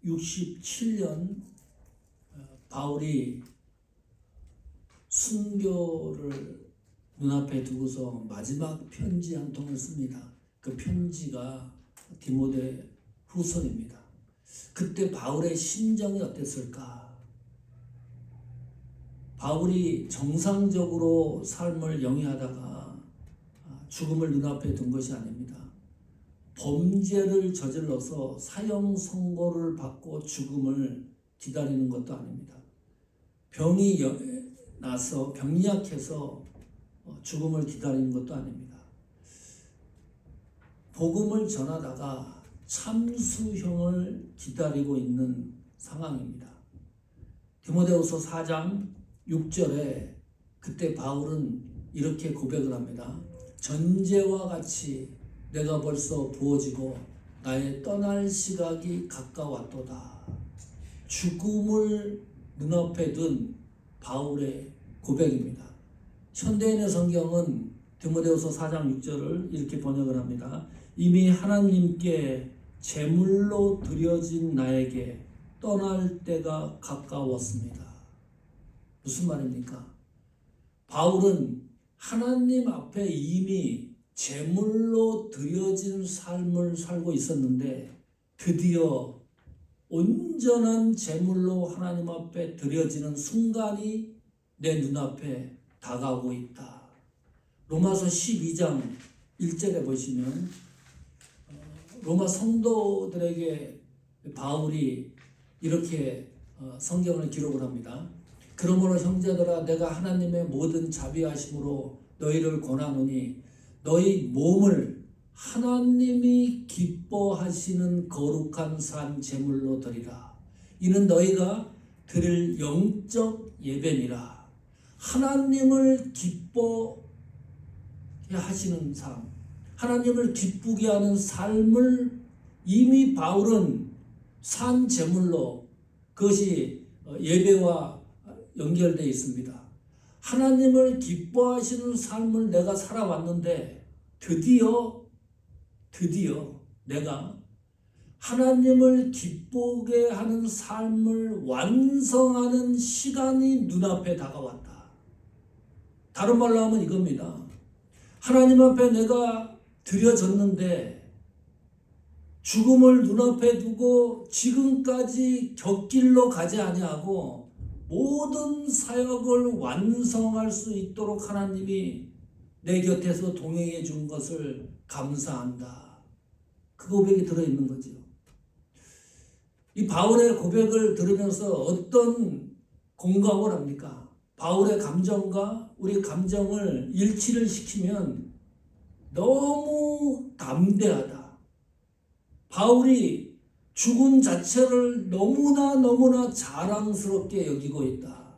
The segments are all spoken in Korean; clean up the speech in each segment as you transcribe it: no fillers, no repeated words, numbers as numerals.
67년 바울이 순교를 눈앞에 두고서 마지막 편지 한 통을 씁니다. 그 편지가 디모데 후서입니다. 그때 바울의 심정이 어땠을까? 바울이 정상적으로 삶을 영위하다가 죽음을 눈앞에 둔 것이 아닙니다. 범죄를 저질러서 사형 선고를 받고 죽음을 기다리는 것도 아닙니다. 병이 나서 병약해서 죽음을 기다리는 것도 아닙니다. 복음을 전하다가 참수형을 기다리고 있는 상황입니다. 디모데후서 4장 6절에 그때 바울은 이렇게 고백을 합니다. 전제와 같이 내가 벌써 부어지고 나의 떠날 시각이 가까웠도다. 죽음을 눈앞에 둔 바울의 고백입니다. 현대인의 성경은 디모데후서 4장 6절을 이렇게 번역을 합니다. 이미 하나님께 제물로 드려진 나에게 떠날 때가 가까웠습니다. 무슨 말입니까? 바울은 하나님 앞에 이미 제물로 드려진 삶을 살고 있었는데 드디어 온전한 제물로 하나님 앞에 드려지는 순간이 내 눈앞에 다가오고 있다. 로마서 12장 1절에 보시면 로마 성도들에게 바울이 이렇게 성경을 기록을 합니다. 그러므로 형제들아 내가 하나님의 모든 자비하심으로 너희를 권하노니 너희 몸을 하나님이 기뻐하시는 거룩한 산 제물로 드리라. 이는 너희가 드릴 영적 예배니라. 하나님을 기뻐해 하시는 삶, 하나님을 기쁘게 하는 삶을 이미 바울은 산 제물로 그것이 예배와 연결되어 있습니다. 하나님을 기뻐하시는 삶을 내가 살아왔는데 드디어 내가 하나님을 기쁘게 하는 삶을 완성하는 시간이 눈앞에 다가왔다. 다른 말로 하면 이겁니다. 하나님 앞에 내가 드려졌는데 죽음을 눈앞에 두고 지금까지 곁길로 가지 아니하고 모든 사역을 완성할 수 있도록 하나님이 내 곁에서 동행해 준 것을 감사한다. 그 고백이 들어있는 거죠. 이 바울의 고백을 들으면서 어떤 공감을 합니까? 바울의 감정과 우리 감정을 일치를 시키면 너무 담대하다. 바울이 죽음 자체를 너무나 자랑스럽게 여기고 있다.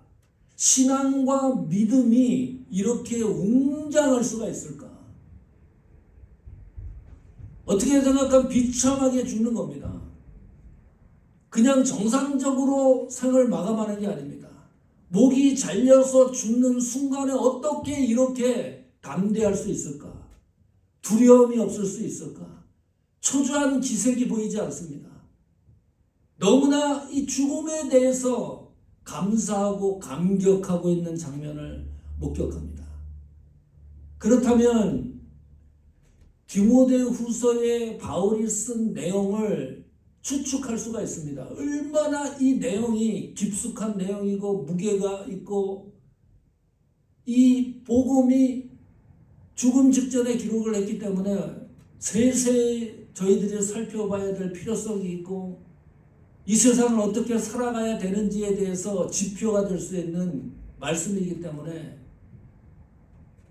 신앙과 믿음이 이렇게 웅장할 수가 있을까? 어떻게 생각하면 비참하게 죽는 겁니다. 그냥 정상적으로 생을 마감하는 게 아닙니다. 목이 잘려서 죽는 순간에 어떻게 이렇게 담대할 수 있을까? 두려움이 없을 수 있을까? 초조한 기색이 보이지 않습니다. 너무나 이 죽음에 대해서 감사하고 감격하고 있는 장면을 목격합니다. 그렇다면 디모데 후서에 바울이 쓴 내용을 추측할 수가 있습니다. 얼마나 이 내용이 깊숙한 내용이고 무게가 있고 이 복음이 죽음 직전에 기록을 했기 때문에 세세히 저희들이 살펴봐야 될 필요성이 있고 이 세상을 어떻게 살아가야 되는지에 대해서 지표가 될 수 있는 말씀이기 때문에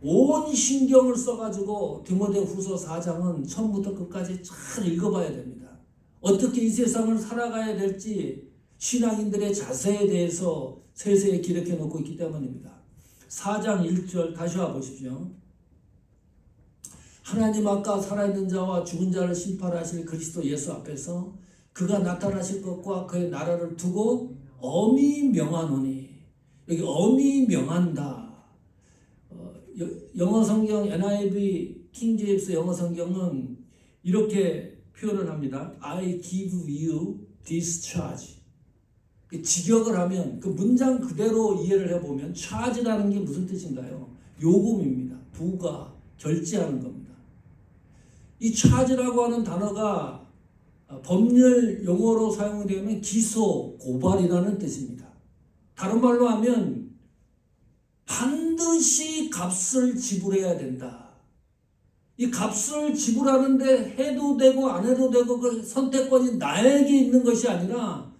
온 신경을 써가지고 디모데 후서 4장은 처음부터 끝까지 잘 읽어봐야 됩니다. 어떻게 이 세상을 살아가야 될지 신앙인들의 자세에 대해서 세세히 기록해 놓고 있기 때문입니다. 4장 1절 다시 와보십시오. 하나님 아까 살아있는 자와 죽은 자를 심판하실 그리스도 예수 앞에서 그가 나타나실 것과 그의 나라를 두고 엄히 명하노니. 여기 엄히 명한다. 영어 성경 NIV 킹 제임스 영어 성경은 이렇게 표현을 합니다. I give you discharge. 직역을 하면 그 문장 그대로 이해를 해보면 charge라는 게 무슨 뜻인가요? 요금입니다. 부과, 결제하는 겁니다. 이 charge라고 하는 단어가 법률 용어로 사용되면 기소, 고발이라는 뜻입니다. 다른 말로 하면 반드시 값을 지불해야 된다. 이 값을 지불하는데 해도 되고 안 해도 되고 그 선택권이 나에게 있는 것이 아니라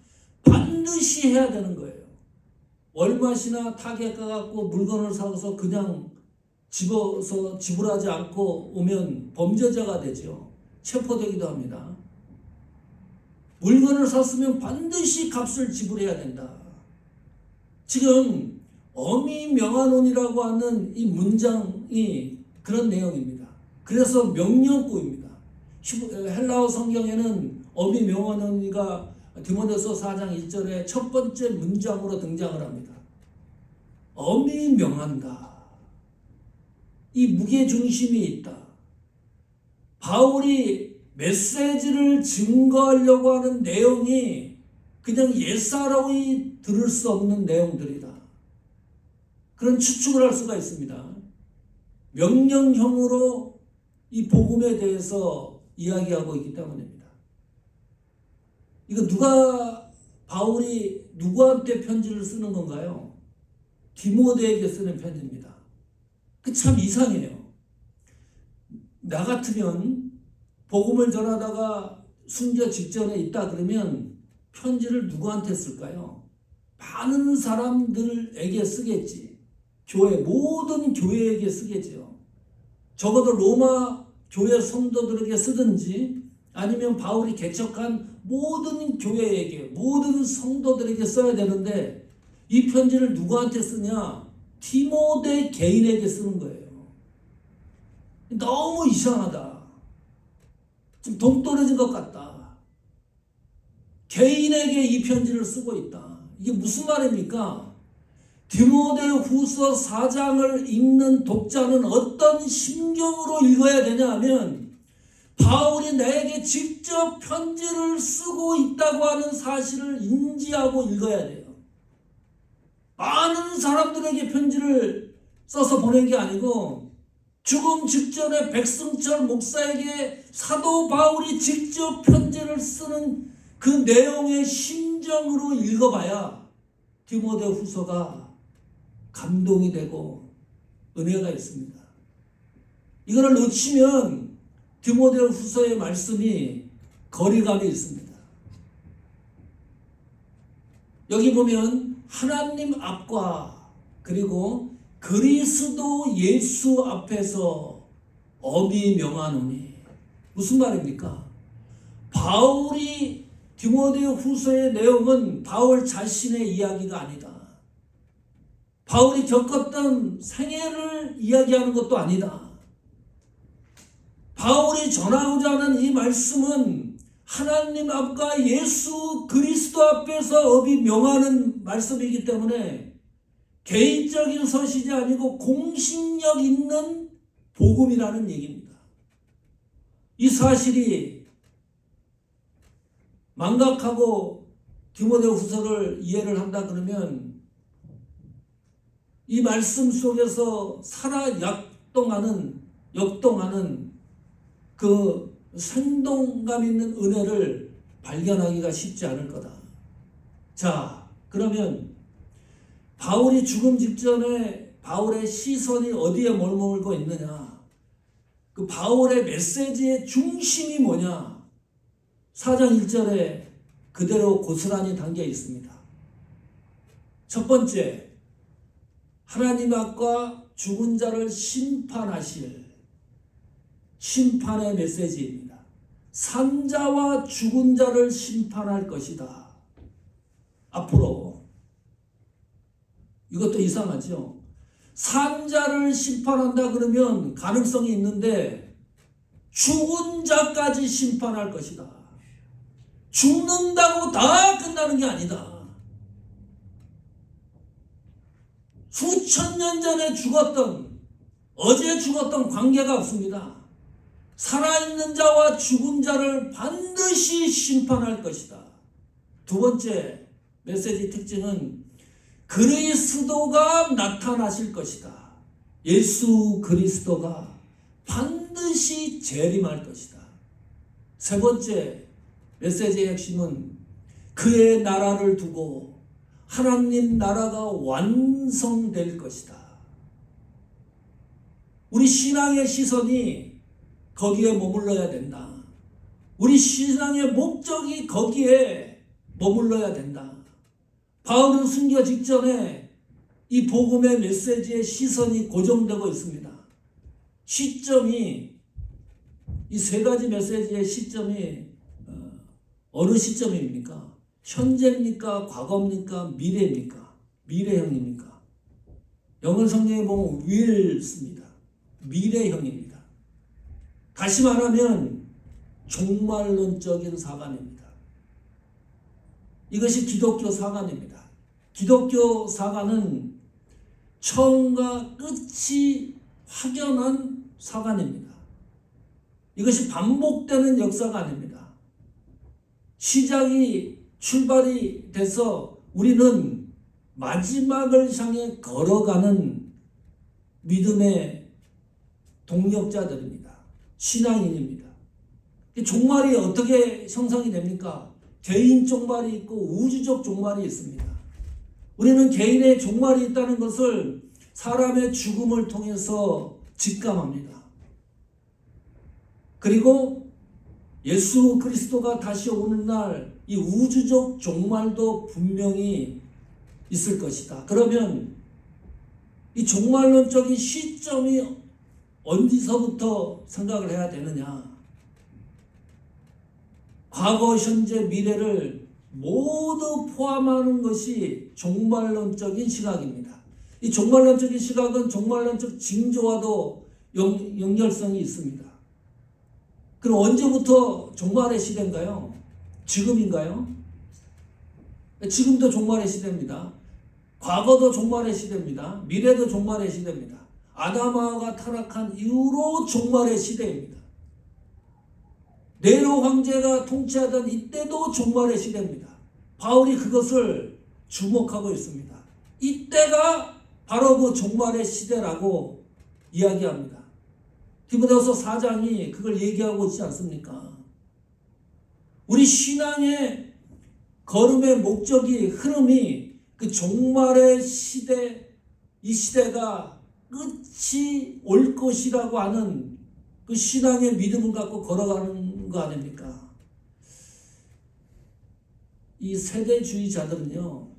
반드시 해야 되는 거예요. 월마시나 타겟가 갖고 물건을 사서 그냥 집어서 지불하지 않고 오면 범죄자가 되죠. 체포되기도 합니다. 물건을 샀으면 반드시 값을 지불해야 된다. 지금 어미 명한혼이라고 하는 이 문장이 그런 내용입니다. 그래서 명령구입니다. 헬라어 성경에는 어미 명한혼이가 디모데서 4장 1절에 첫 번째 문장으로 등장을 합니다. 어미 명한다. 이 무게중심이 있다. 바울이 메시지를 증거하려고 하는 내용이 그냥 옛사람이 들을 수 없는 내용들이다. 그런 추측을 할 수가 있습니다. 명령형으로 이 복음에 대해서 이야기하고 있기 때문입니다. 이거 바울이 누구한테 편지를 쓰는 건가요? 디모데에게 쓰는 편지입니다. 그 참 이상해요. 나 같으면 복음을 전하다가 순교 직전에 있다 그러면 편지를 누구한테 쓸까요? 많은 사람들에게 쓰겠지. 모든 교회에게 쓰겠지요. 적어도 로마 교회 성도들에게 쓰든지 아니면 바울이 개척한 모든 교회에게, 모든 성도들에게 써야 되는데 이 편지를 누구한테 쓰냐? 디모데 개인에게 쓰는 거예요. 너무 이상하다. 좀 동떨어진 것 같다. 개인에게 이 편지를 쓰고 있다. 이게 무슨 말입니까? 디모데 후서 4장을 읽는 독자는 어떤 심경으로 읽어야 되냐 하면 바울이 나에게 직접 편지를 쓰고 있다고 하는 사실을 인지하고 읽어야 돼요. 많은 사람들에게 편지를 써서 보낸 게 아니고 죽음 직전에 백승철 목사에게 사도 바울이 직접 편지를 쓰는 그 내용의 심정으로 읽어봐야 디모데 후서가 감동이 되고 은혜가 있습니다. 이거를 놓치면 디모데 후서의 말씀이 거리감이 있습니다. 여기 보면 하나님 앞과 그리고 그리스도 예수 앞에서 어미 명하노니 무슨 말입니까? 바울이 디모데 후서의 내용은 바울 자신의 이야기가 아니다. 바울이 겪었던 생애를 이야기하는 것도 아니다. 바울이 전하고자 하는 이 말씀은 하나님 앞과 예수 그리스도 앞에서 어미 명하는 말씀이기 때문에 개인적인 서신이 아니고 공신력 있는 복음이라는 얘기입니다. 이 사실이 망각하고 디모데 후서를 이해를 한다 그러면 이 말씀 속에서 살아 역동하는 그 생동감 있는 은혜를 발견하기가 쉽지 않을 거다. 자, 그러면 바울이 죽음 직전에 바울의 시선이 어디에 머물고 있느냐? 그 바울의 메시지의 중심이 뭐냐? 4장 1절에 그대로 고스란히 담겨 있습니다. 첫 번째, 하나님 앞과 죽은 자를 심판하실 심판의 메시지입니다. 산자와 죽은 자를 심판할 것이다. 앞으로 이것도 이상하죠. 산자를 심판한다 그러면 가능성이 있는데 죽은 자까지 심판할 것이다. 죽는다고 다 끝나는 게 아니다. 수천 년 전에 죽었던, 어제 죽었던 관계가 없습니다. 살아있는 자와 죽은 자를 반드시 심판할 것이다. 두 번째 메시지 특징은 그리스도가 나타나실 것이다. 예수 그리스도가 반드시 재림할 것이다. 세 번째 메시지의 핵심은 그의 나라를 두고 하나님 나라가 완성될 것이다. 우리 신앙의 시선이 거기에 머물러야 된다. 우리 신앙의 목적이 거기에 머물러야 된다. 바울은 순교 직전에 이 복음의 메시지의 시선이 고정되고 있습니다. 시점이 이 세 가지 메시지의 시점이 어느 시점입니까? 현재입니까? 과거입니까? 미래입니까? 미래형입니까? 영어 성경에 보면 will 씁니다. 미래형입니다. 다시 말하면 종말론적인 사관입니다. 이것이 기독교 사관입니다. 기독교 사관은 처음과 끝이 확연한 사관입니다. 이것이 반복되는 역사가 아닙니다. 시작이 출발이 돼서 우리는 마지막을 향해 걸어가는 믿음의 동력자들입니다. 신앙인입니다. 종말이 어떻게 형성이 됩니까? 개인 종말이 있고 우주적 종말이 있습니다. 우리는 개인의 종말이 있다는 것을 사람의 죽음을 통해서 직감합니다. 그리고 예수 그리스도가 다시 오는 날 이 우주적 종말도 분명히 있을 것이다. 그러면 이 종말론적인 시점이 어디서부터 생각을 해야 되느냐? 과거, 현재, 미래를 모두 포함하는 것이 종말론적인 시각입니다. 이 종말론적인 시각은 종말론적 징조와도 연결성이 있습니다. 그럼 언제부터 종말의 시대인가요? 지금인가요? 지금도 종말의 시대입니다. 과거도 종말의 시대입니다. 미래도 종말의 시대입니다. 아담하와가 타락한 이후로 종말의 시대입니다. 네로 황제가 통치하던 이때도 종말의 시대입니다. 바울이 그것을 주목하고 있습니다. 이때가 바로 그 종말의 시대라고 이야기합니다. 디모데후서 4장이 그걸 얘기하고 있지 않습니까? 우리 신앙의 걸음의 목적이, 흐름이 그 종말의 시대, 이 시대가 끝이 올 것이라고 하는 그 신앙의 믿음을 갖고 걸어가는 거 아닙니까? 이 세대주의자들은요,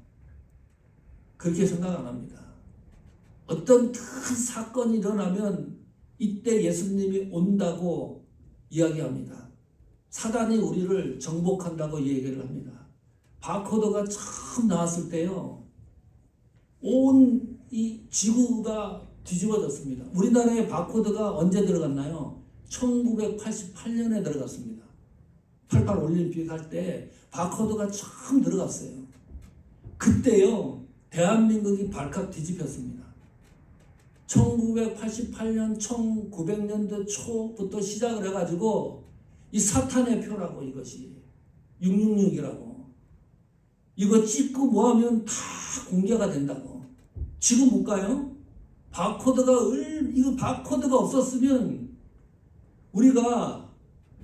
그렇게 생각 안 합니다. 어떤 큰 사건이 일어나면 이때 예수님이 온다고 이야기합니다. 사단이 우리를 정복한다고 얘기를 합니다. 바코드가 처음 나왔을 때요, 온 이 지구가 뒤집어졌습니다. 우리나라에 바코드가 언제 들어갔나요? 1988년에 들어갔습니다. 88 올림픽 할 때 바코드가 처음 들어갔어요. 그때요, 대한민국이 발칵 뒤집혔습니다. 1988년 1900년대 초부터 시작을 해가지고 이 사탄의 표라고, 이것이 666이라고, 이거 찍고 뭐하면 다 공개가 된다고. 지금 볼까요? 이거 바코드가 없었으면 우리가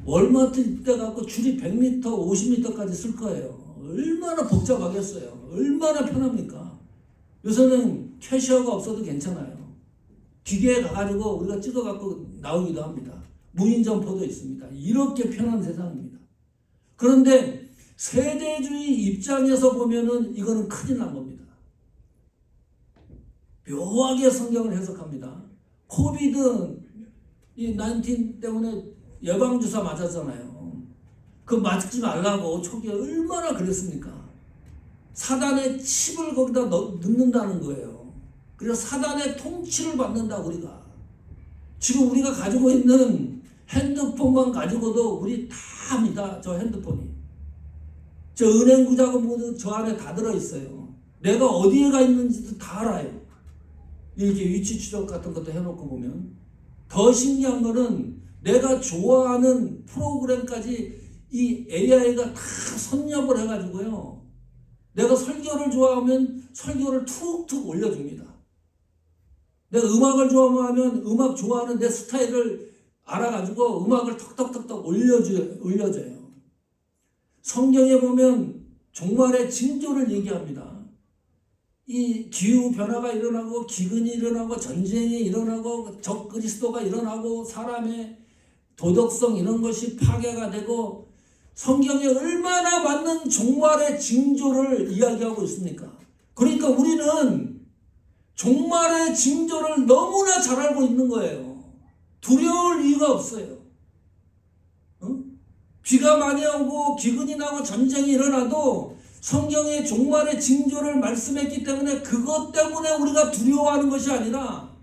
월마트 입대 갖고 줄이 100m, 50m까지 쓸 거예요. 얼마나 복잡하겠어요. 얼마나 편합니까? 요새는 캐셔가 없어도 괜찮아요. 기계에 가가지고 우리가 찍어갖고 나오기도 합니다. 무인 점포도 있습니다. 이렇게 편한 세상입니다. 그런데 세대주의 입장에서 보면은 이거는 큰일 난 겁니다. 묘하게 성경을 해석합니다. 코비드 19 때문에 예방주사 맞았잖아요. 그 맞지 말라고 초기에 얼마나 그랬습니까? 사단의 칩을 거기다 넣는다는 거예요. 그래서 사단의 통치를 받는다, 우리가. 지금 우리가 가지고 있는 핸드폰만 가지고도 우리 다 합니다. 저 핸드폰이. 저 은행 자금 모두 저 안에 다 들어있어요. 내가 어디에 가 있는지도 다 알아요. 이렇게 위치 추적 같은 것도 해놓고 보면. 더 신기한 거는 내가 좋아하는 프로그램까지 이 AI가 다 섭렵을 해가지고요. 내가 설교를 좋아하면 설교를 툭툭 올려줍니다. 내가 음악을 좋아하면 음악 좋아하는 내 스타일을 알아가지고 음악을 턱턱턱턱 올려줘요. 성경에 보면 종말의 징조를 얘기합니다. 이 기후변화가 일어나고 기근이 일어나고 전쟁이 일어나고 적그리스도가 일어나고 사람의 도덕성 이런 것이 파괴가 되고 성경에 얼마나 많은 종말의 징조를 이야기하고 있습니까? 그러니까 우리는 종말의 징조를 너무나 잘 알고 있는 거예요. 두려울 이유가 없어요. 비가 많이 오고 기근이 나고 전쟁이 일어나도 성경의 종말의 징조를 말씀했기 때문에 그것 때문에 우리가 두려워하는 것이 아니라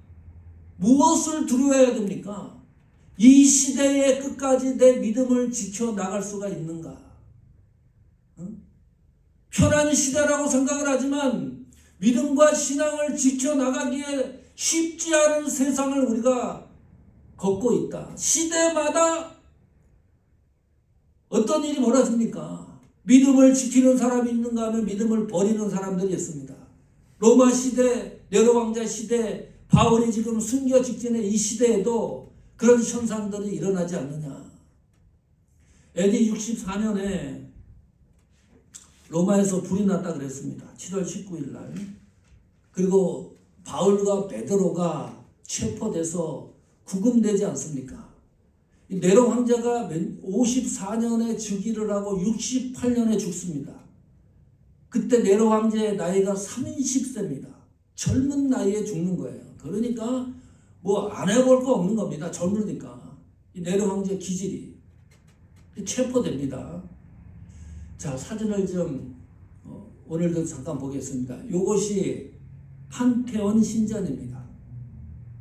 무엇을 두려워해야 됩니까? 이 시대의 끝까지 내 믿음을 지켜나갈 수가 있는가? 편한 시대라고 생각을 하지만 믿음과 신앙을 지켜나가기에 쉽지 않은 세상을 우리가 걷고 있다. 시대마다 어떤 일이 벌어집니까? 믿음을 지키는 사람이 있는가 하면 믿음을 버리는 사람들이 있습니다. 로마 시대, 네로 왕자 시대, 바울이 지금 순교 직전의 이 시대에도 그런 현상들이 일어나지 않느냐. AD 64년에 로마에서 불이 났다 그랬습니다. 7월 19일 날. 그리고 바울과 베드로가 체포돼서 구금되지 않습니까? 네로 황제가 54년에 즉위를 하고 68년에 죽습니다. 그때 네로 황제의 나이가 30세입니다. 젊은 나이에 죽는 거예요. 그러니까 뭐 안 해볼 거 없는 겁니다. 젊으니까. 이 네로 황제 기질이 체포됩니다. 자, 사진을 좀 오늘도 잠깐 보겠습니다. 이것이 판테온 신전입니다.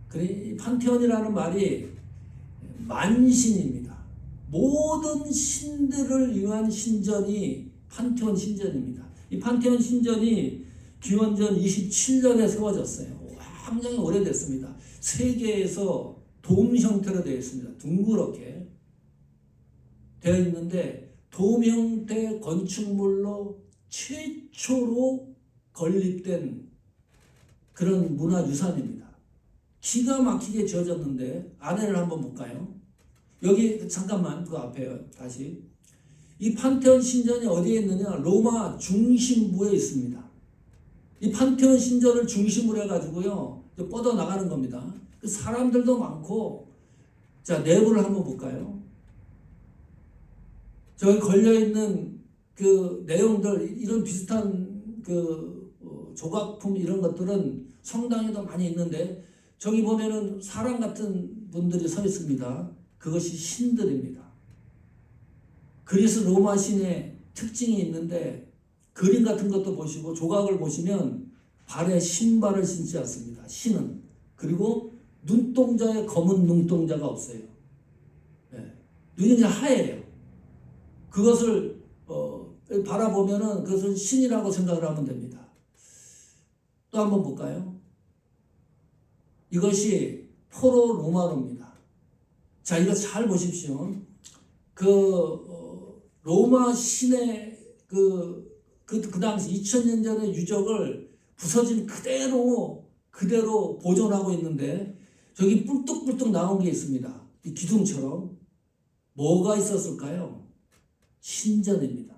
그래, 판테온이라는 말이 만신입니다. 모든 신들을 위한 신전이 판테온 신전입니다. 이 판테온 신전이 기원전 27년에 세워졌어요. 굉장히 오래됐습니다. 세계에서 돔 형태로 되어 있습니다. 둥그렇게 되어 있는데 돔 형태 건축물로 최초로 건립된 그런 문화유산입니다. 기가 막히게 지어졌는데 안에를 한번 볼까요? 여기 잠깐만 그 앞에 다시 이 판테온 신전이 어디에 있느냐? 로마 중심부에 있습니다. 이 판테온 신전을 중심으로 해가지고요 뻗어 나가는 겁니다. 사람들도 많고 자 내부를 한번 볼까요? 저기 걸려 있는 그 내용들 이런 비슷한 그 조각품 이런 것들은 성당에도 많이 있는데 저기 보면은 사람 같은 분들이 서 있습니다. 그것이 신들입니다. 그리스 로마 신의 특징이 있는데 그림 같은 것도 보시고 조각을 보시면 발에 신발을 신지 않습니다. 신은. 그리고 눈동자에 검은 눈동자가 없어요. 네. 눈이 그냥 하얘요. 그것을 바라보면은 그것을 신이라고 생각을 하면 됩니다. 또 한번 볼까요? 이것이 포로 로마로입니다. 자, 이거 잘 보십시오. 로마 신의 그 당시 2000년 전의 유적을 부서진 그대로 보존하고 있는데 저기 뿔뚝뿔뚝 나온 게 있습니다. 이 기둥처럼. 뭐가 있었을까요? 신전입니다.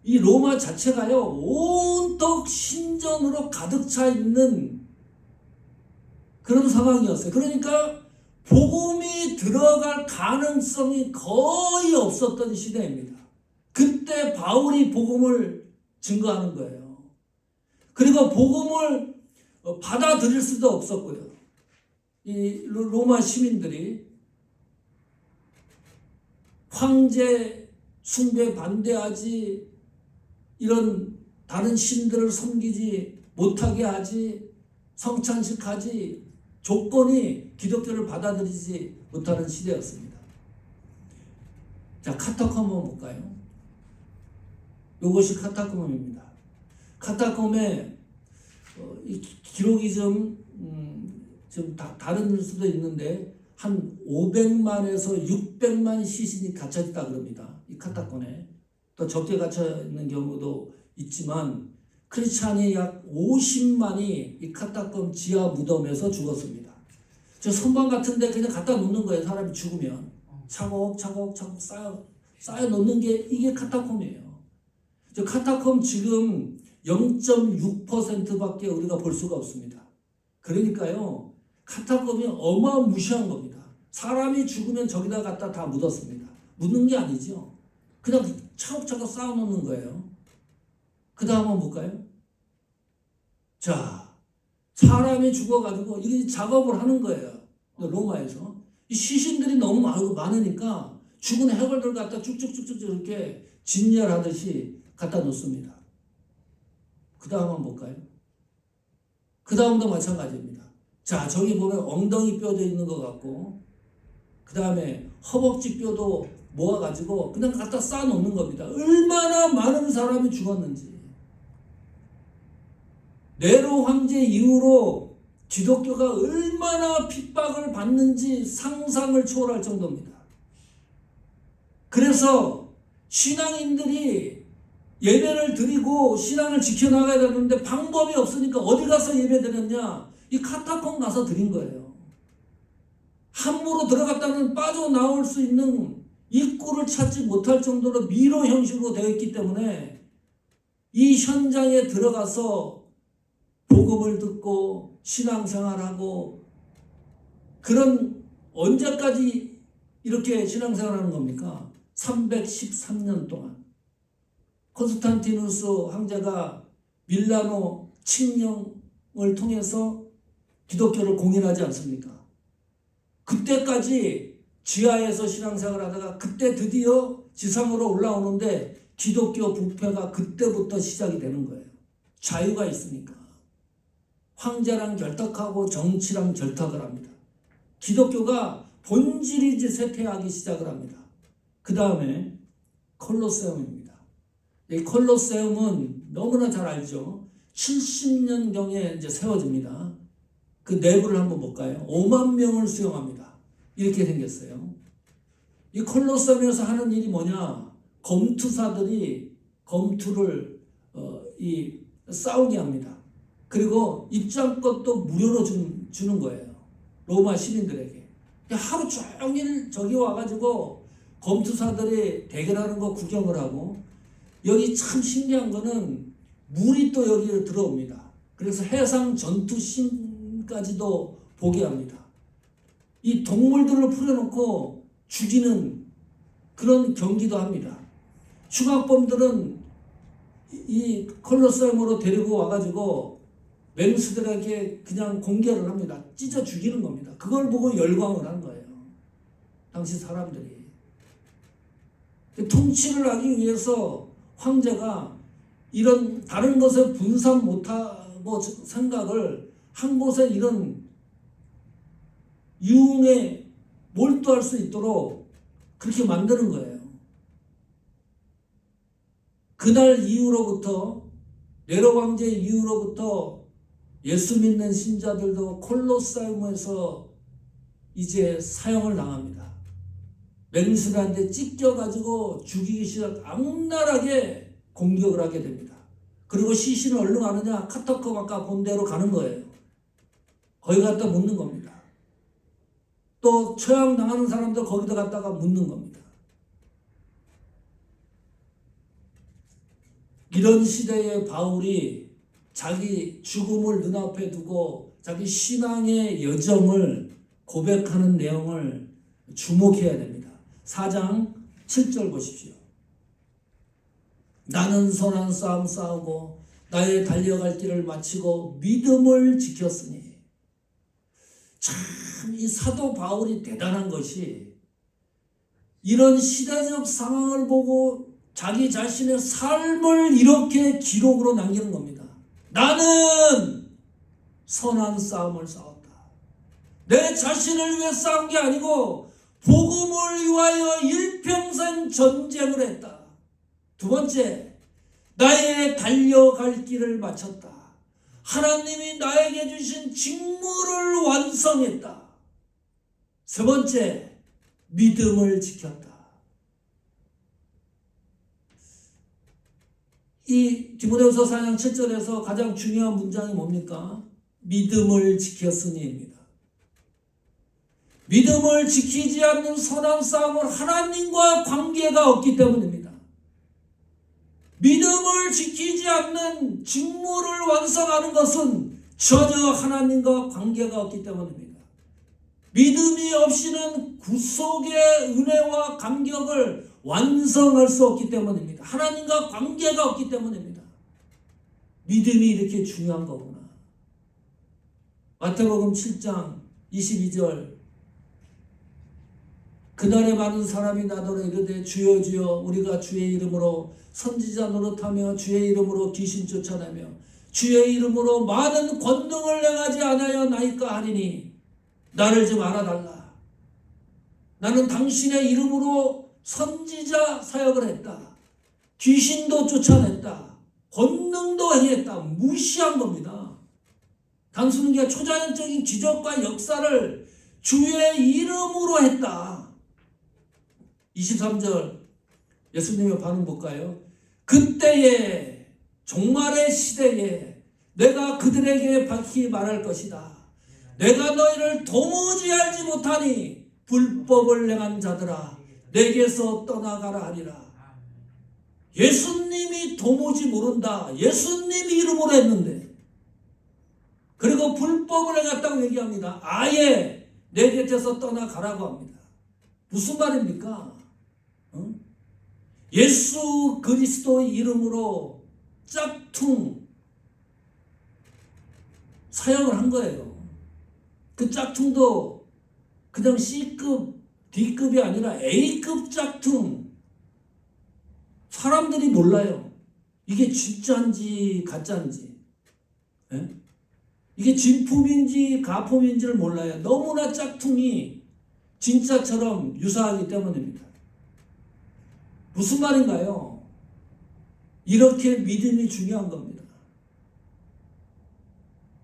이 로마 자체가요, 온통 신전으로 가득 차 있는 그런 상황이었어요. 그러니까 복음이 들어갈 가능성이 거의 없었던 시대입니다. 그때 바울이 복음을 증거하는 거예요. 그리고 복음을 받아들일 수도 없었고요. 이 로마 시민들이 황제 숭배 반대하지, 이런 다른 신들을 섬기지 못하게 하지, 성찬식하지, 조건이 기독교를 받아들이지 못하는 시대였습니다. 자, 카타콤 한번 볼까요? 이것이 카타콤입니다. 카타콤에 이 기록이 좀 다른 수도 있는데 한 500만에서 600만 시신이 갇혀있다 그럽니다. 이 카타콤에. 또 적게 갇혀 있는 경우도 있지만 크리스찬이 약 50만이 이 카타콤 지하 무덤에서 죽었습니다. 저 선반 같은데 그냥 갖다 놓는 거예요. 사람이 죽으면 차곡차곡 쌓여 놓는 게 이게 카타콤이에요. 저 카타콤 지금 0.6%밖에 우리가 볼 수가 없습니다. 그러니까요, 카타콤이 어마무시한 겁니다. 사람이 죽으면 저기다 갖다 다 묻었습니다. 묻는 게 아니죠. 그냥 차곡차곡 쌓아놓는 거예요. 그 다음 한번 볼까요? 자, 사람이 죽어가지고 이게 작업을 하는 거예요. 로마에서. 이 시신들이 너무 많으니까 죽은 해골들 갖다 쭉쭉쭉쭉 이렇게 진열하듯이 갖다 놓습니다. 그 다음 한번 볼까요? 그 다음도 마찬가지입니다. 자, 저기 보면 엉덩이 뼈도 있는 것 같고, 그 다음에 허벅지 뼈도 모아가지고 그냥 갖다 쌓아놓는 겁니다. 얼마나 많은 사람이 죽었는지. 네로 황제 이후로 기독교가 얼마나 핍박을 받는지 상상을 초월할 정도입니다. 그래서 신앙인들이 예배를 드리고 신앙을 지켜나가야 되는데 방법이 없으니까 어디 가서 예배 드렸냐? 이 카타콤 가서 드린 거예요. 함부로 들어갔다는 빠져나올 수 있는 입구를 찾지 못할 정도로 미로 형식으로 되어 있기 때문에 이 현장에 들어가서 복음을 듣고 신앙생활하고, 그런 언제까지 이렇게 신앙생활하는 겁니까? 313년 동안. 콘스탄티누스 황제가 밀라노 칙령을 통해서 기독교를 공인하지 않습니까? 그때까지 지하에서 신앙생활을 하다가 그때 드디어 지상으로 올라오는데 기독교 부패가 그때부터 시작이 되는 거예요. 자유가 있으니까. 황제랑 결탁하고 정치랑 결탁을 합니다. 기독교가 본질이지 쇠퇴하기 시작을 합니다. 그 다음에 콜로세움입니다. 이 콜로세움은 너무나 잘 알죠. 70년경에 이제 세워집니다. 그 내부를 한번 볼까요? 5만 명을 수용합니다. 이렇게 생겼어요. 이 콜로세움에서 하는 일이 뭐냐? 검투사들이 검투를 싸우게 합니다. 그리고 입장권도 무료로 주는 거예요. 로마 시민들에게. 하루 종일 저기 와가지고 검투사들이 대결하는 거 구경을 하고, 여기 참 신기한 거는 물이 또 여기로 들어옵니다. 그래서 해상 전투신까지도 보게 합니다. 이 동물들을 풀어놓고 죽이는 그런 경기도 합니다. 흉악범들은 이 콜로세움으로 데리고 와가지고 맹수들에게 그냥 공개를 합니다. 찢어 죽이는 겁니다. 그걸 보고 열광을 한 거예요. 당시 사람들이. 통치를 하기 위해서 황제가 이런 다른 것에 분산 못하고 생각을 한 곳에 이런 유흥에 몰두할 수 있도록 그렇게 만드는 거예요. 그날 이후로부터, 네로 황제 이후로부터 예수 믿는 신자들도 콜로세움에서 이제 사형을 당합니다. 맹수들한테 찢겨가지고 죽이기 시작, 악랄하게 공격을 하게 됩니다. 그리고 시신을 얼른 가느냐? 카타콤 아까 본 대로 가는 거예요. 거기 갖다 묻는 겁니다. 또 처형 당하는 사람들 거기다 갖다가 묻는 겁니다. 이런 시대에 바울이 자기 죽음을 눈앞에 두고 자기 신앙의 여정을 고백하는 내용을 주목해야 됩니다. 4장 7절 보십시오. 나는 선한 싸움 싸우고 나의 달려갈 길을 마치고 믿음을 지켰으니. 참 이 사도 바울이 대단한 것이 이런 시대적 상황을 보고 자기 자신의 삶을 이렇게 기록으로 남기는 겁니다. 나는 선한 싸움을 싸웠다. 내 자신을 위해 싸운 게 아니고 복음을 위하여 일평생 전쟁을 했다. 두 번째, 나의 달려갈 길을 마쳤다. 하나님이 나에게 주신 직무를 완성했다. 세 번째, 믿음을 지켰다. 이 디모데후서 4장 7절에서 가장 중요한 문장이 뭡니까? 믿음을 지켰으니입니다. 믿음을 지키지 않는 선한 싸움은 하나님과 관계가 없기 때문입니다. 믿음을 지키지 않는 직무를 완성하는 것은 전혀 하나님과 관계가 없기 때문입니다. 믿음이 없이는 구속의 은혜와 감격을 완성할 수 없기 때문입니다. 하나님과 관계가 없기 때문입니다. 믿음이 이렇게 중요한 거구나. 마태복음 7장 22절, 그날에 많은 사람이 나더러 이르되 주여 주여 우리가 주의 이름으로 선지자 노릇하며 주의 이름으로 귀신 쫓아내며 주의 이름으로 많은 권능을 행하지 않아야 나이까 하리니 나를 좀 알아달라. 나는 당신의 이름으로 선지자 사역을 했다. 귀신도 쫓아냈다. 권능도 행했다. 무시한 겁니다. 단순히 그냥 초자연적인 기적과 역사를 주의 이름으로 했다. 23절 예수님의 반응 볼까요? 그때에 종말의 시대에 내가 그들에게 밝히 말할 것이다. 내가 너희를 도무지 알지 못하니 불법을 행한 자들아 내게서 떠나가라 하리라. 예수님이 도무지 모른다. 예수님 이름으로 했는데, 그리고 불법을 행했다고 얘기합니다. 아예 내 곁에서 떠나가라고 합니다. 무슨 말입니까? 예수 그리스도 이름으로 짝퉁 사역을 한 거예요. 그 짝퉁도 그냥 C급, D급이 아니라 A급 짝퉁. 사람들이 몰라요. 이게 진짜인지 가짜인지. 예? 이게 진품인지 가품인지를 몰라요. 너무나 짝퉁이 진짜처럼 유사하기 때문입니다. 무슨 말인가요? 이렇게 믿음이 중요한 겁니다.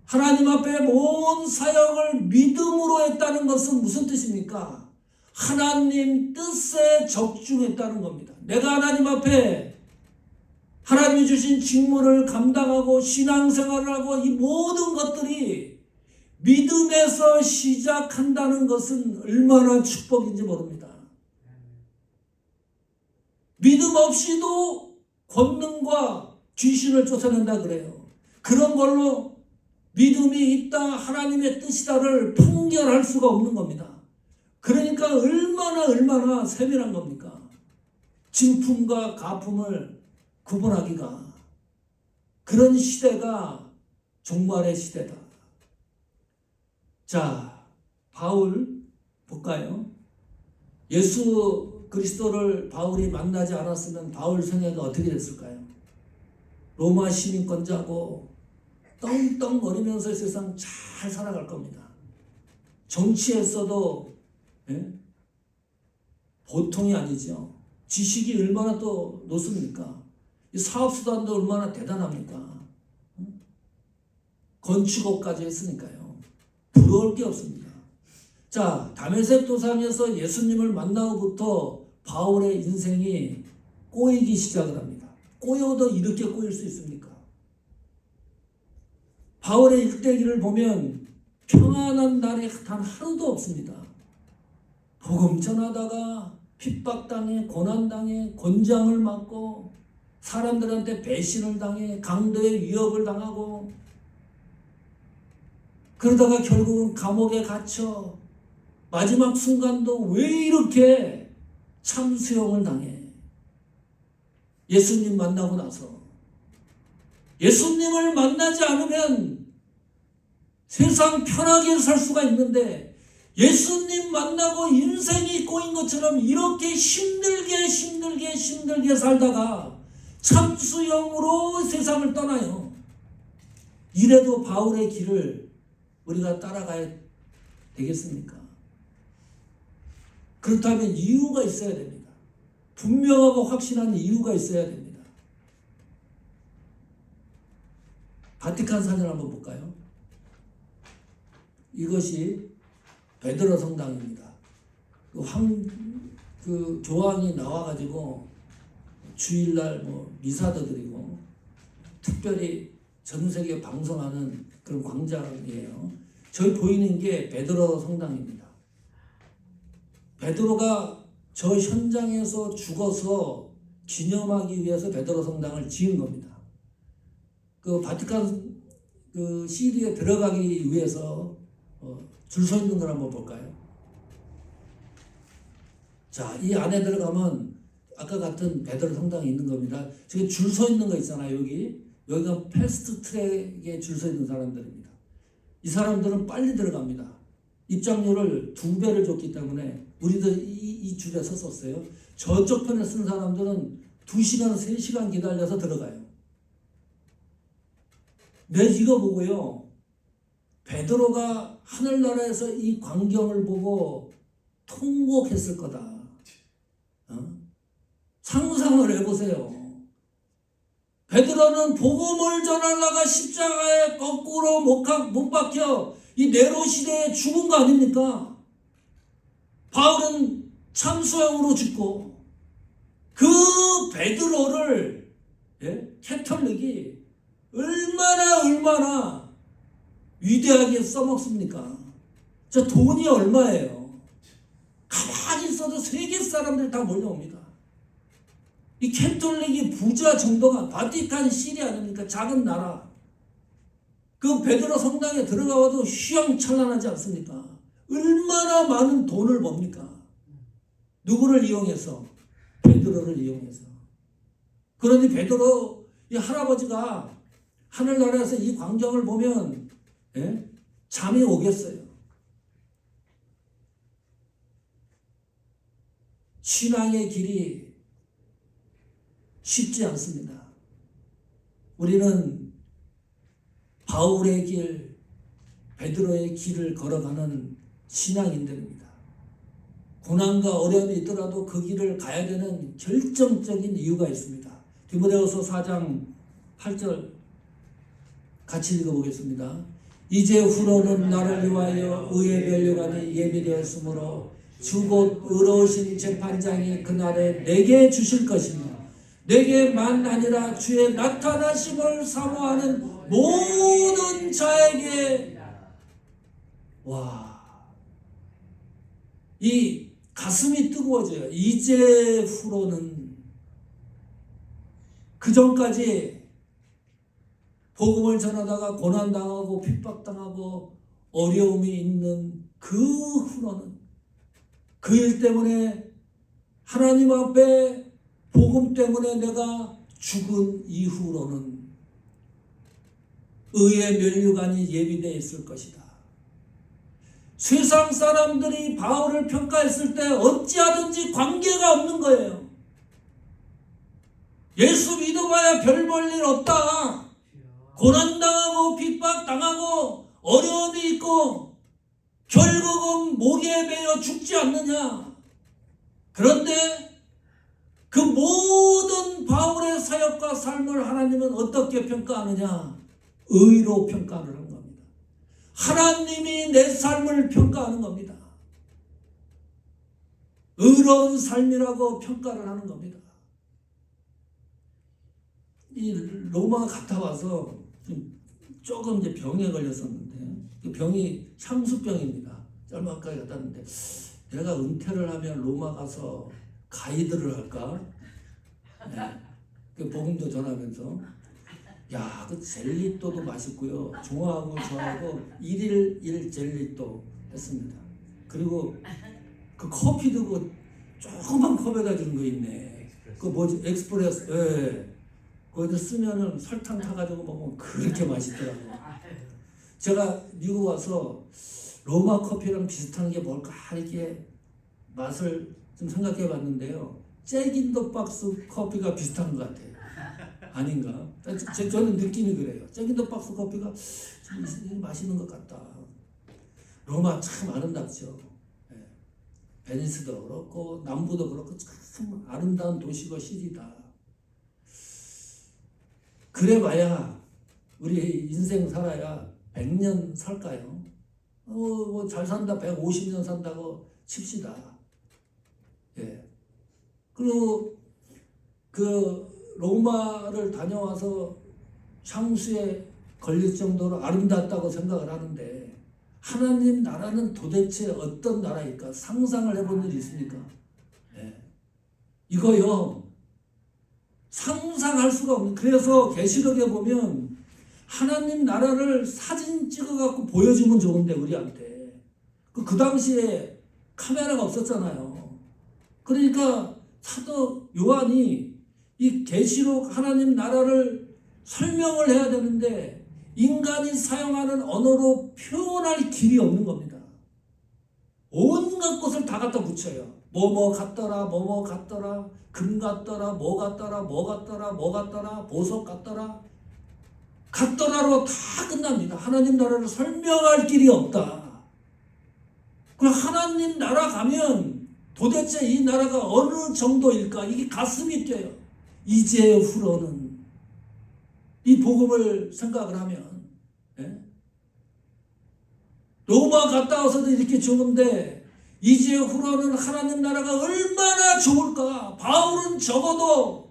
하나님 앞에 모든 사역을 믿음으로 했다는 것은 무슨 뜻입니까? 하나님 뜻에 적중했다는 겁니다. 내가 하나님 앞에 하나님이 주신 직무를 감당하고 신앙생활을 하고 이 모든 것들이 믿음에서 시작한다는 것은 얼마나 축복인지 모릅니다. 믿음 없이도 권능과 귀신을 쫓아낸다 그래요. 그런 걸로 믿음이 있다, 하나님의 뜻이다를 판결할 수가 없는 겁니다. 그러니까 얼마나 세밀한 겁니까? 진품과 가품을 구분하기가. 그런 시대가 종말의 시대다. 자, 바울 볼까요? 예수 그리스도를 바울이 만나지 않았으면 바울 생애가 어떻게 됐을까요? 로마 시민권자고 떵떵거리면서 세상 잘 살아갈 겁니다. 정치에서도 보통이 아니죠. 지식이 얼마나 또 높습니까? 이 사업수단도 얼마나 대단합니까? 건축업까지 했으니까요. 부러울 게 없습니다. 자, 다메섹 도상에서 예수님을 만나고부터 바울의 인생이 꼬이기 시작을 합니다. 꼬여도 이렇게 꼬일 수 있습니까? 바울의 일대기를 보면 평안한 날이 단 하루도 없습니다. 복음 전하다가 핍박당해, 고난당해, 권장을 맞고 사람들한테 배신을 당해, 강도의 위협을 당하고 그러다가 결국은 감옥에 갇혀 마지막 순간도 왜 이렇게 참수형을 당해? 예수님 만나고 나서 예수님을 만나지 않으면 세상 편하게 살 수가 있는데 예수님 만나고 인생이 꼬인 것처럼 이렇게 힘들게 살다가 참수형으로 세상을 떠나요. 이래도 바울의 길을 우리가 따라가야 되겠습니까? 그렇다면 이유가 있어야 됩니다. 분명하고 확실한 이유가 있어야 됩니다. 바티칸 사진을 한번 볼까요? 이것이 베드로 성당입니다. 그 교황이 나와가지고 주일날 뭐 미사도 드리고 특별히 전 세계 방송하는 그런 광장이에요. 저기 보이는 게 베드로 성당입니다. 베드로가 저 현장에서 죽어서 기념하기 위해서 베드로 성당을 지은 겁니다. 그 바티칸 그 시리에 들어가기 위해서 줄 서 있는 걸 한번 볼까요? 자, 이 안에 들어가면 아까 같은 베드로 성당이 있는 겁니다. 지금 줄 서 있는 거 있잖아요. 여기가 패스트 트랙에 줄 서 있는 사람들입니다. 이 사람들은 빨리 들어갑니다. 입장료를 2배를 줬기 때문에 우리도 이 줄에 섰었어요. 저쪽 편에 쓴 사람들은 2시간, 3시간 기다려서 들어가요. 내 이거 보고요. 베드로가 하늘나라에서 이 광경을 보고 통곡했을 거다. 상상을 해보세요. 베드로는 복음을 전하다가 십자가에 거꾸로 못 박혀 이 네로 시대에 죽은 거 아닙니까? 바울은 참수형으로 죽고 그 베드로를 캐톨릭이 얼마나 위대하게 써먹습니까? 저 돈이 얼마예요? 가만히 있어도 세계 사람들 다 몰려옵니다. 이 캐톨릭이 부자 정도가 바티칸 시리 아닙니까? 작은 나라. 그 베드로 성당에 들어가봐도 휘황찬란하지 않습니까? 얼마나 많은 돈을 법니까? 누구를 이용해서? 베드로를 이용해서. 그러니 베드로 이 할아버지가 하늘나라에서 이 광경을 보면 잠이 오겠어요. 신앙의 길이 쉽지 않습니다. 우리는 바울의 길, 베드로의 길을 걸어가는 신앙인들입니다. 고난과 어려움이 있더라도 그 길을 가야 되는 결정적인 이유가 있습니다. 디모데후서 4장 8절 같이 읽어보겠습니다. 이제 후로는 나를 위하여 의의 면류관이 예비되었으므로 주 곧 의로우신 재판장이 그날에 내게 주실 것이며 내게만 아니라 주의 나타나심을 사모하는 모든 자에게 이 가슴이 뜨거워져요. 이제 후로는 그 전까지 복음을 전하다가 고난당하고 핍박당하고 어려움이 있는 그 후로는 그 일 때문에 하나님 앞에 복음 때문에 내가 죽은 이후로는 의의 면류관이 예비되어 있을 것이다. 세상 사람들이 바울을 평가했을 때 어찌하든지 관계가 없는 거예요. 예수 믿어봐야 별 볼 일 없다. 고난당하고 핍박당하고 어려움이 있고 결국은 목에 매여 죽지 않느냐. 그런데 그 모든 바울의 사역과 삶을 하나님은 어떻게 평가하느냐? 의로 평가를 하는 겁니다. 하나님이 내 삶을 평가하는 겁니다. 의로운 삶이라고 평가를 하는 겁니다. 이 로마 갔다 와서 조금 이제 병에 걸렸었는데 그 병이 향수병입니다. 짤막하게 갔다 왔는데 내가 은퇴를 하면 로마 가서 가이드를 할까? 그 복음도 전하면서 그 젤리또도 맛있고요. 종하고 저하고 1일 1 젤리또 했습니다. 그리고 그 커피도 그 조그만 컵에다 주는 거 있네. 그 뭐지? 엑스프레소. 거기다 쓰면은 설탕 타가지고 먹으면 그렇게 맛있더라고요. 제가 미국 와서 로마 커피랑 비슷한 게 뭘까 이렇게 맛을 좀 생각해 봤는데요. 잭인더 박스 커피가 비슷한 것 같아요. 아닌가? 저는 느낌이 그래요. 잭인더 박스 커피가 좀 맛있는 것 같다. 로마 참 아름답죠. 베니스도 그렇고 남부도 그렇고 참 아름다운 도시고 시리다. 그래봐야 우리 인생 살아야 100년 살까요? 뭐 잘 산다 150년 산다고 칩시다. 예. 그리고 그 로마를 다녀와서 향수에 걸릴 정도로 아름답다고 생각을 하는데 하나님 나라는 도대체 어떤 나라일까? 상상을 해본 일 있습니까? 예. 이거요. 상상할 수가 없는. 그래서 계시록에 보면 하나님 나라를 사진 찍어갖고 보여주면 좋은데 우리한테 그 당시에 카메라가 없었잖아요. 그러니까 사도 요한이 이 계시록 하나님 나라를 설명을 해야 되는데 인간이 사용하는 언어로 표현할 길이 없는 겁니다. 온갖 것을 다 갖다 붙여요. 뭐뭐 같더라, 뭐뭐 같더라, 금 같더라, 뭐 같더라, 뭐 같더라, 뭐 같더라, 보석 같더라. 같더라로 다 끝납니다. 하나님 나라를 설명할 길이 없다. 그럼 하나님 나라 가면 도대체 이 나라가 어느 정도일까? 이게 가슴이 뛰어요. 이제후로는 이 복음을 생각을 하면, 예? 로마 갔다 와서도 이렇게 좋은데 이제후로는 하나님 나라가 얼마나 좋을까? 바울은 적어도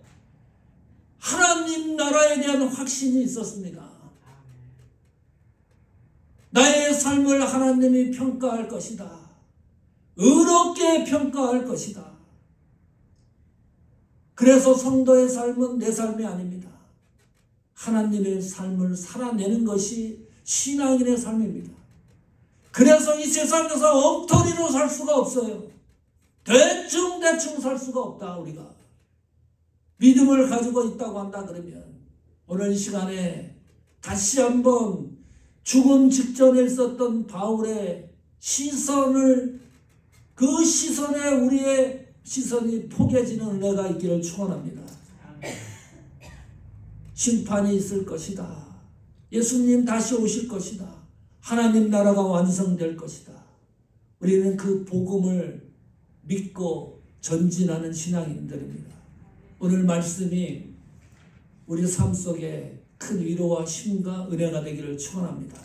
하나님 나라에 대한 확신이 있었습니다. 나의 삶을 하나님이 평가할 것이다. 의롭게 평가할 것이다. 그래서 성도의 삶은 내 삶이 아닙니다. 하나님의 삶을 살아내는 것이 신앙인의 삶입니다. 그래서 이 세상에서 엉터리로 살 수가 없어요. 대충 살 수가 없다. 우리가 믿음을 가지고 있다고 한다 그러면 오늘 이 시간에 다시 한번 죽음 직전에 있었던 바울의 시선을 그 시선에 우리의 시선이 포개지는 은혜가 있기를 축원합니다. 심판이 있을 것이다. 예수님 다시 오실 것이다. 하나님 나라가 완성될 것이다. 우리는 그 복음을 믿고 전진하는 신앙인들입니다. 오늘 말씀이 우리 삶 속에 큰 위로와 힘과 은혜가 되기를 축원합니다.